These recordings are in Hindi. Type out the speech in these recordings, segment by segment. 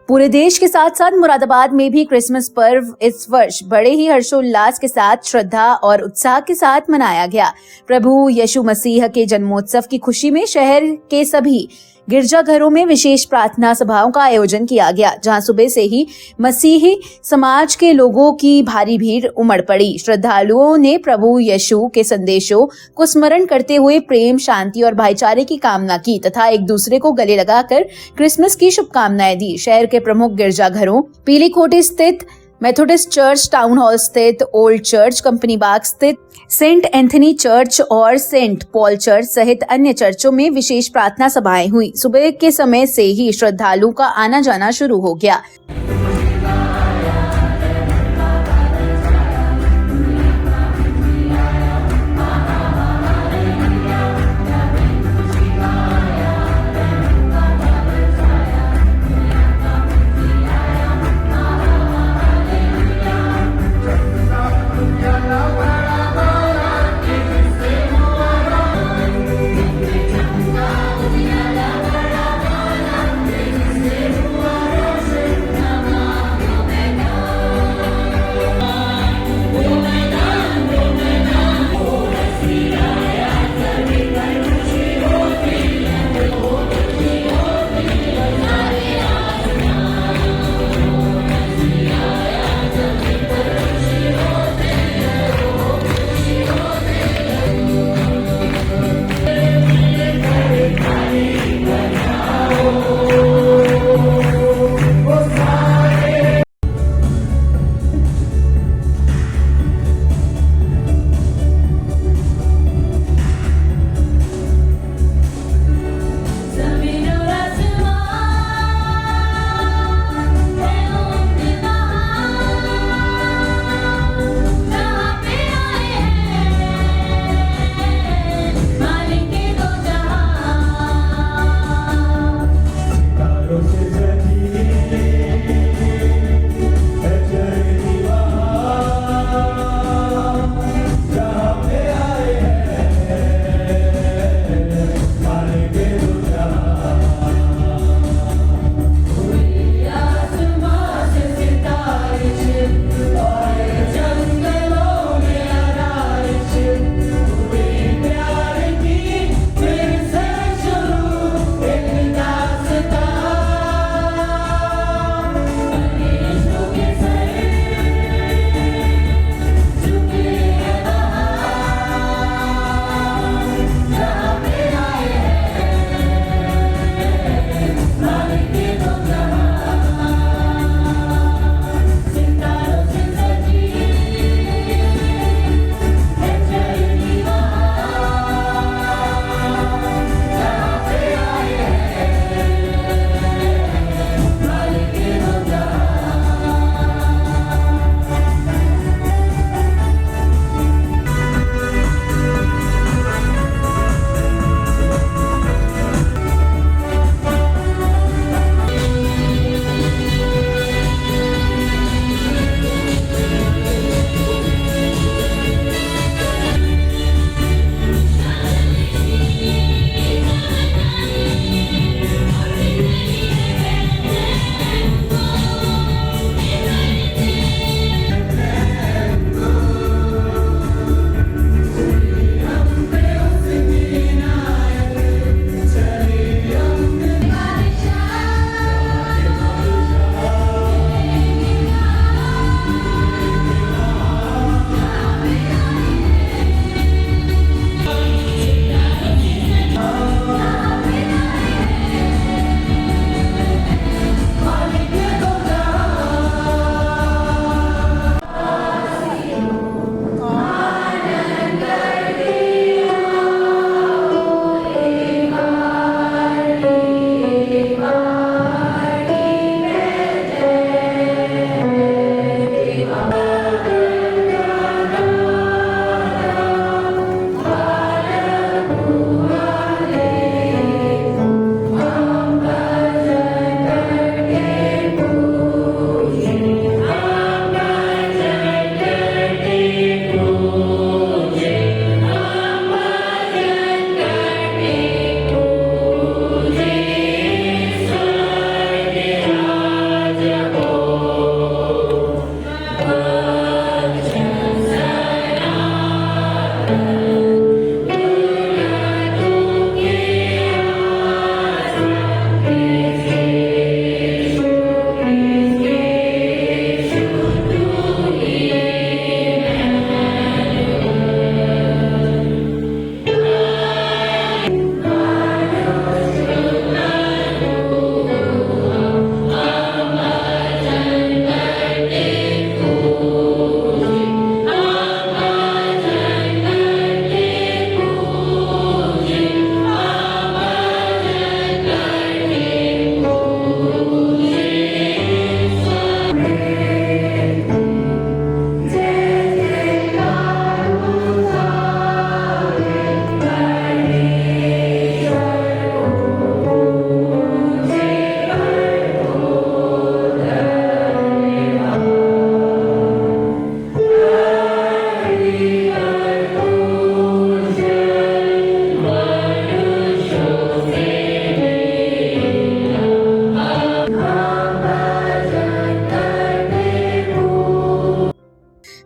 पूरे देश के साथ साथ मुरादाबाद में भी क्रिसमस पर्व इस वर्ष बड़े ही हर्षोल्लास के साथ, श्रद्धा और उत्साह के साथ मनाया गया। प्रभु यीशु मसीह के जन्मोत्सव की खुशी में शहर के सभी गिरजाघरों में विशेष प्रार्थना सभाओं का आयोजन किया गया, जहां सुबह से ही मसीही समाज के लोगों की भारी भीड़ उमड़ पड़ी। श्रद्धालुओं ने प्रभु यीशु के संदेशों को स्मरण करते हुए प्रेम, शांति और भाईचारे की कामना की तथा एक दूसरे को गले लगाकर क्रिसमस की शुभकामनाएं दी। शहर के प्रमुख गिरजाघरों पीलीकोटी स्थित मेथोडिस्ट चर्च, टाउन हॉल स्थित ओल्ड चर्च, कंपनी बाग स्थित सेंट एंथनी चर्च और सेंट पॉल चर्च सहित अन्य चर्चों में विशेष प्रार्थना सभाएं हुई। सुबह के समय से ही श्रद्धालुओं का आना जाना शुरू हो गया।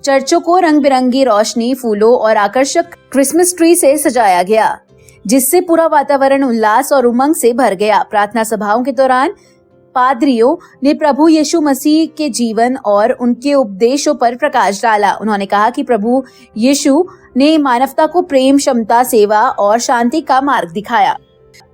चर्चों को रंग बिरंगी रोशनी, फूलों और आकर्षक क्रिसमस ट्री से सजाया गया, जिससे पूरा वातावरण उल्लास और उमंग से भर गया। प्रार्थना सभाओं के दौरान पादरियों ने प्रभु यीशु मसीह के जीवन और उनके उपदेशों पर प्रकाश डाला। उन्होंने कहा कि प्रभु यीशु ने मानवता को प्रेम, क्षमता, सेवा और शांति का मार्ग दिखाया।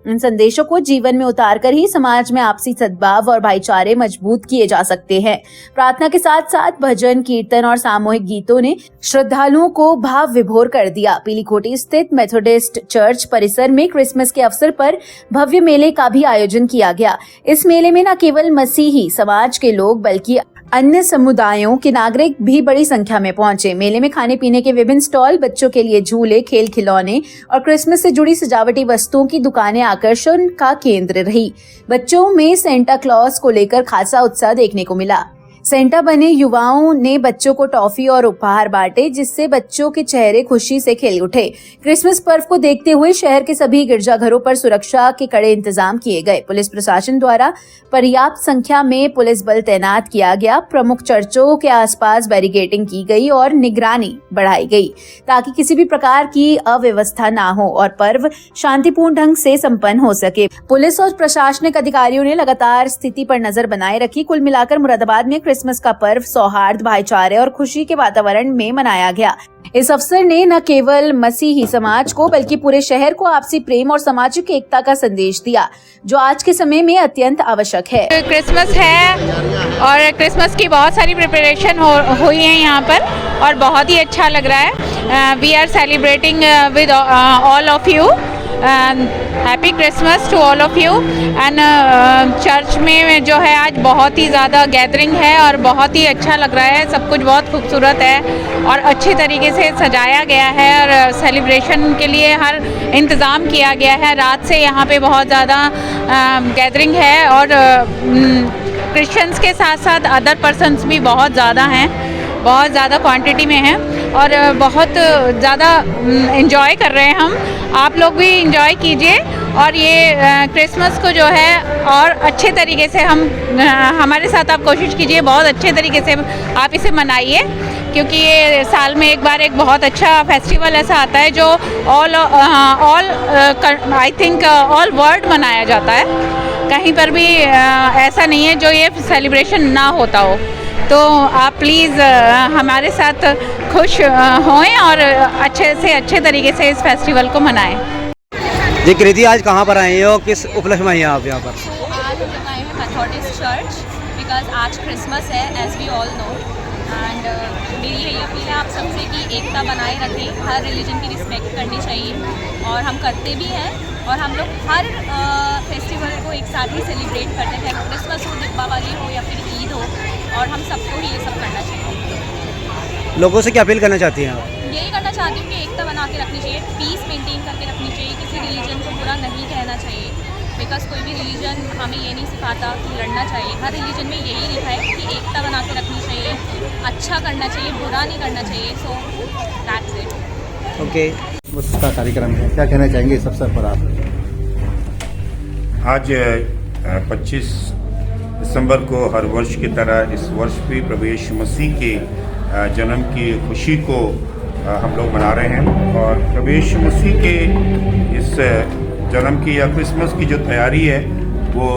इन संदेशों को जीवन में उतारकर ही समाज में आपसी सद्भाव और भाईचारे मजबूत किए जा सकते हैं। प्रार्थना के साथ साथ भजन, कीर्तन और सामूहिक गीतों ने श्रद्धालुओं को भाव विभोर कर दिया। पीलीखोटी स्थित मेथोडिस्ट चर्च परिसर में क्रिसमस के अवसर पर भव्य मेले का भी आयोजन किया गया। इस मेले में न केवल मसीही समाज के लोग बल्कि अन्य समुदायों के नागरिक भी बड़ी संख्या में पहुंचे। मेले में खाने पीने के विभिन्न स्टॉल, बच्चों के लिए झूले, खेल खिलौने और क्रिसमस से जुड़ी सजावटी वस्तुओं की दुकानें आकर्षण का केंद्र रही। बच्चों में सेंटा क्लॉज को लेकर खासा उत्साह देखने को मिला। सेंटा बने युवाओं ने बच्चों को टॉफी और उपहार बांटे, जिससे बच्चों के चेहरे खुशी से खिल उठे। क्रिसमस पर्व को देखते हुए शहर के सभी गिरजाघरों पर सुरक्षा के कड़े इंतजाम किए गए। पुलिस प्रशासन द्वारा पर्याप्त संख्या में पुलिस बल तैनात किया गया। प्रमुख चर्चों के आसपास बैरिकेडिंग की गई और निगरानी बढ़ाई गई, ताकि किसी भी प्रकार की अव्यवस्था ना हो और पर्व शांतिपूर्ण ढंग से संपन्न हो सके। पुलिस और प्रशासनिक अधिकारियों ने लगातार स्थिति पर नजर बनाए रखी। कुल मिलाकर मुरादाबाद में क्रिसमस का पर्व सौहार्द, भाईचारे और खुशी के वातावरण में मनाया गया। इस अवसर ने न केवल मसीही समाज को बल्कि पूरे शहर को आपसी प्रेम और सामाजिक एकता का संदेश दिया, जो आज के समय में अत्यंत आवश्यक है। क्रिसमस है और क्रिसमस की बहुत सारी प्रिपरेशन हुई है यहाँ पर और बहुत ही अच्छा लग रहा है। We are celebrating with all of you. Happy Christmas to all of you. And church में जो है आज बहुत ही ज़्यादा गैदरिंग है और बहुत ही अच्छा लग रहा है। सब कुछ बहुत खूबसूरत है और अच्छी तरीके से सजाया गया है और सेलिब्रेशन के लिए हर इंतज़ाम किया गया है। रात से यहाँ पे बहुत ज़्यादा गैदरिंग है और क्रिश्चियंस के साथ साथ अदर पर्सन्स भी बहुत ज़्यादा हैं, बहुत ज़्यादा क्वांटिटी में हैं और बहुत ज़्यादा एंजॉय कर रहे हैं हम। आप लोग भी एंजॉय कीजिए और ये क्रिसमस को जो है और अच्छे तरीके से हमारे साथ आप कोशिश कीजिए, बहुत अच्छे तरीके से आप इसे मनाइए, क्योंकि ये साल में एक बार एक बहुत अच्छा फेस्टिवल ऐसा आता है जो all I think all world मनाया जाता है। कहीं पर भी ऐसा नहीं है जो ये सेलिब्रेशन ना होता हो। तो आप प्लीज़ हमारे साथ खुश होएं और अच्छे तरीके से इस फेस्टिवल को मनाएं। जी कृति, आज कहाँ पर आए हो, किस उपलक्ष्य में हैं आप यहाँ पर? आज हम लोग आए हैं मेथोडिस्ट चर्च, बिकॉज आज क्रिसमस है as we all know. And मेरी यही अपील है आप सबसे कि एकता बनाए रखें, हर रिलीजन की रिस्पेक्ट करनी चाहिए और हम करते भी हैं। और हम लोग हर फेस्टिवल को एक साथ ही सेलिब्रेट करते हैं, क्रिसमस हो, दीपावली हो या फिर ईद हो, और हम सबको ही ये सब करना चाहिए। लोगों से क्या अपील करना चाहती हैं आप? यही करना चाहती हूँ कि एकता बना के रखनी चाहिए, पीस मेंटेन करके रखनी चाहिए, किसी रिलीजन को बुरा नहीं कहना चाहिए, बिकॉज कोई भी रिलीजन हमें ये नहीं सिखाता कि लड़ना चाहिए। हर रिलीजन में यही लिखा है कि एकता बना के रखनी चाहिए, अच्छा करना चाहिए, बुरा नहीं करना चाहिए। So that's it. ओके, उसका कार्यक्रम है, क्या कहना चाहेंगे इस अवसर पर आप? आज 25 दिसंबर को हर वर्ष की तरह इस वर्ष भी प्रभु यीशु मसीह के जन्म की खुशी को हम लोग मना रहे हैं। और प्रभु यीशु मसीह के इस जन्म की या क्रिसमस की जो तैयारी है वो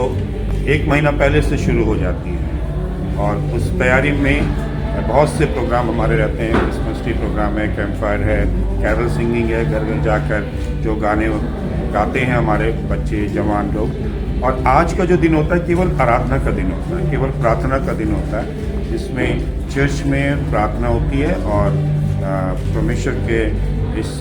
1 महीना पहले से शुरू हो जाती है और उस तैयारी में बहुत से प्रोग्राम हमारे रहते हैं। क्रिसमस ट्री प्रोग्राम है, कैंप फायर है, कैरल सिंगिंग है, घर घर जाकर जो गाने गाते हैं हमारे बच्चे, जवान लोग। और आज का जो दिन होता है केवल आराधना का दिन होता है, केवल प्रार्थना का दिन होता है, जिसमें चर्च में प्रार्थना होती है और परमेश्वर के इस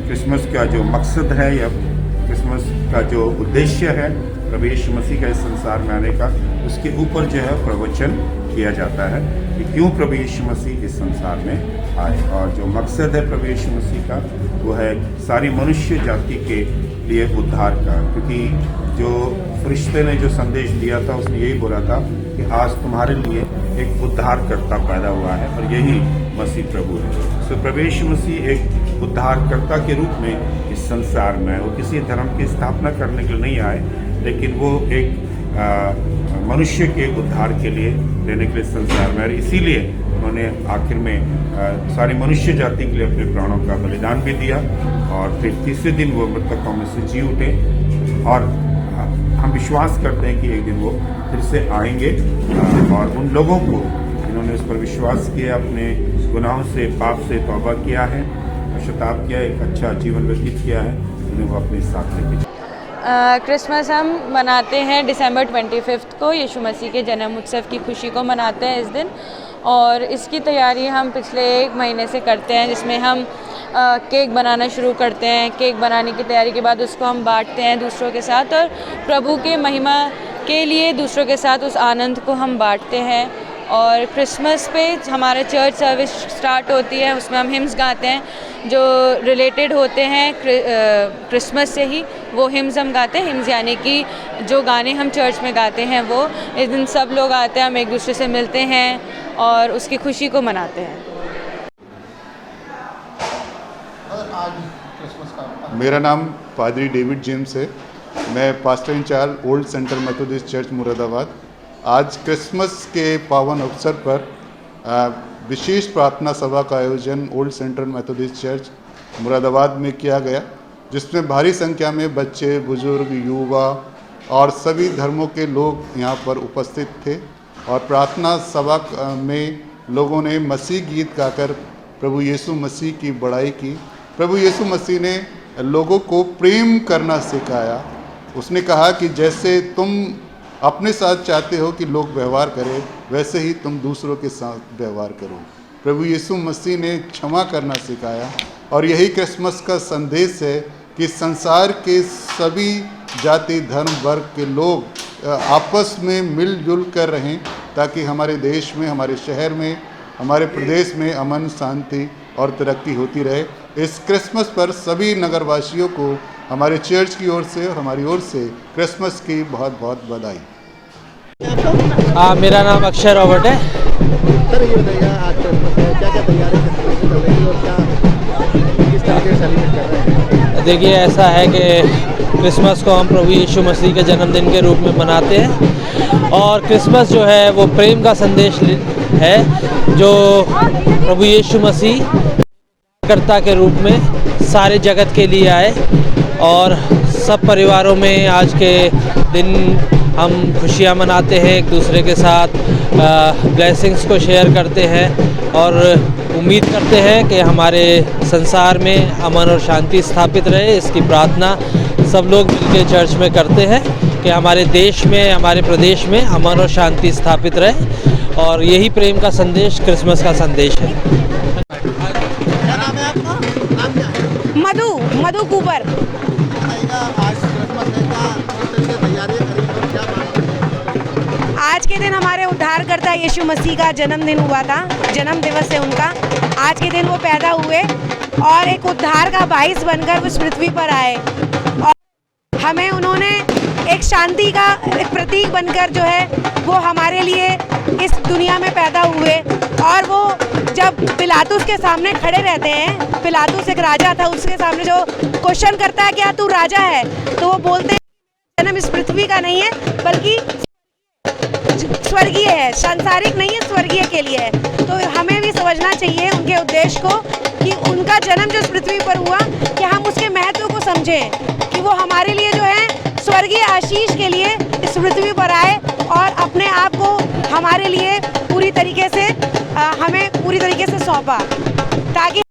क्रिसमस का जो मकसद है या क्रिसमस का जो उद्देश्य है प्रभु यीशु मसीह का इस संसार में आने का, उसके ऊपर जो है प्रवचन किया जाता है कि क्यों प्रभु यीशु मसीह इस संसार में आए। और जो मकसद है प्रभु यीशु मसीह का वो है सारी मनुष्य जाति के लिए उद्धार का, क्योंकि जो फरिश्ते ने जो संदेश दिया था उसने यही बोला था कि आज तुम्हारे लिए एक उद्धारकर्ता पैदा हुआ है और यही मसीह प्रभु है। सो प्रभु यीशु मसीह एक उद्धारकर्ता के रूप में इस संसार में, वो किसी धर्म की स्थापना करने के लिए नहीं आए, लेकिन वो एक मनुष्य के उद्धार के लिए देने के लिए संसार में, और इसीलिए उन्होंने आखिर में सारी मनुष्य जाति के लिए अपने प्राणों का बलिदान भी दिया, और फिर तीसरे दिन वो मृतकों में से जी उठे। और हम विश्वास करते हैं कि एक दिन वो फिर से आएंगे, और उन लोगों को जिन्होंने उस पर विश्वास किया, अपने गुनाहों से, पाप से तौबा किया है, पश्चाताप किया, एक अच्छा जीवन व्यतीत किया है, उन्हें वो अपने साथ लेके क्रिसमस हम मनाते हैं दिसंबर 25 को, यीशु मसीह के जन्म उत्सव की खुशी को मनाते हैं इस दिन। और इसकी तैयारी हम पिछले 1 महीने से करते हैं, जिसमें हम केक बनाना शुरू करते हैं। केक बनाने की तैयारी के बाद उसको हम बांटते हैं दूसरों के साथ, और प्रभु के महिमा के लिए दूसरों के साथ उस आनंद को हम बांटते हैं। और क्रिसमस पे हमारा चर्च सर्विस स्टार्ट होती है, उसमें हम हिम्स गाते हैं जो रिलेटेड होते हैं क्रिसमस से ही, वो हिम्स हम गाते हैं। हिम्स यानी कि जो गाने हम चर्च में गाते हैं वो, इस दिन सब लोग आते हैं, हम एक दूसरे से मिलते हैं और उसकी खुशी को मनाते हैं। मेरा नाम पादरी डेविड जेम्स है, मैं pastor in-charge old central Methodist church Moradabad. आज क्रिसमस के पावन अवसर पर विशेष प्रार्थना सभा का आयोजन old central Methodist church Moradabad में किया गया, जिसमें भारी संख्या में बच्चे, बुजुर्ग, युवा और सभी धर्मों के लोग यहाँ पर उपस्थित थे। और प्रार्थना सभा में लोगों ने मसीह गीत गाकर प्रभु यीशु मसीह की बड़ाई की। प्रभु यीशु मसीह ने लोगों को प्रेम करना सिखाया। उसने कहा कि जैसे तुम अपने साथ चाहते हो कि लोग व्यवहार करें, वैसे ही तुम दूसरों के साथ व्यवहार करो। प्रभु यीशु मसीह ने क्षमा करना सिखाया, और यही क्रिसमस का संदेश है कि संसार के सभी जाति, धर्म, वर्ग के लोग आपस में मिलजुल कर रहें, ताकि हमारे देश में, हमारे शहर में, हमारे प्रदेश में अमन, शांति और तरक्की होती रहे। इस क्रिसमस पर सभी नगरवासियों को हमारे चर्च की ओर से और हमारी ओर से क्रिसमस की बहुत बहुत बधाई। मेरा नाम अक्षय रॉबर्ट है। सर ये बताइए, आज क्रिसमस है, क्या क्या तैयारी चल रही है और क्या किस तरीके से सेलिब्रेट कर रहे हैं? देखिए, ऐसा है कि क्रिसमस को हम प्रभु यीशु मसीह के जन्मदिन के रूप में मनाते हैं, और क्रिसमस जो है वो प्रेम का संदेश है, जो प्रभु यीशु मसीह कर्ता के रूप में सारे जगत के लिए आए। और सब परिवारों में आज के दिन हम खुशियाँ मनाते हैं, एक दूसरे के साथ ब्लेसिंग्स को शेयर करते हैं, और उम्मीद करते हैं कि हमारे संसार में अमन और शांति स्थापित रहे। इसकी प्रार्थना सब लोग मिलकर चर्च में करते हैं कि हमारे देश में, हमारे प्रदेश में अमन और शांति स्थापित रहे, और यही प्रेम का संदेश क्रिसमस का संदेश है। क्या नाम है आपका? नाम क्या है? मधु कूपर। आज क्रिसमस है, क्या किस तरीके से तैयारियां करी और क्या मानते? आज के दिन हमारे उद्धारकर्ता यीशु मसीह का जन्मदिन हुआ था, जन्म दिवस है उनका। आज के दिन वो पैदा हुए और एक उद्धार का बाइस बनकर उस पृथ्वी पर आए, और हमें उन्होंने एक शांति का एक प्रतीक बनकर जो है वो हमारे लिए इस दुनिया में पैदा हुए। और वो जब पिलातुस के सामने खड़े रहते हैं, पिलातुस एक राजा था, उसके सामने जो क्वेश्चन करता है क्या तू राजा है, तो वो बोलते हैं जन्म इस पृथ्वी का नहीं है बल्कि स्वर्गीय है, सांसारिक नहीं है, स्वर्गीय के लिए है। तो हमें भी समझना चाहिए उनके उद्देश्य को, कि उनका जन्म जो इस पृथ्वी पर हुआ, कि हम उसके महत्व को समझें, कि वो हमारे लिए जो है स्वर्गीय आशीष के लिए इस पृथ्वी पर आए, और अपने आप को हमारे लिए पूरी तरीके से हमें पूरी तरीके से सौंपा, ताकि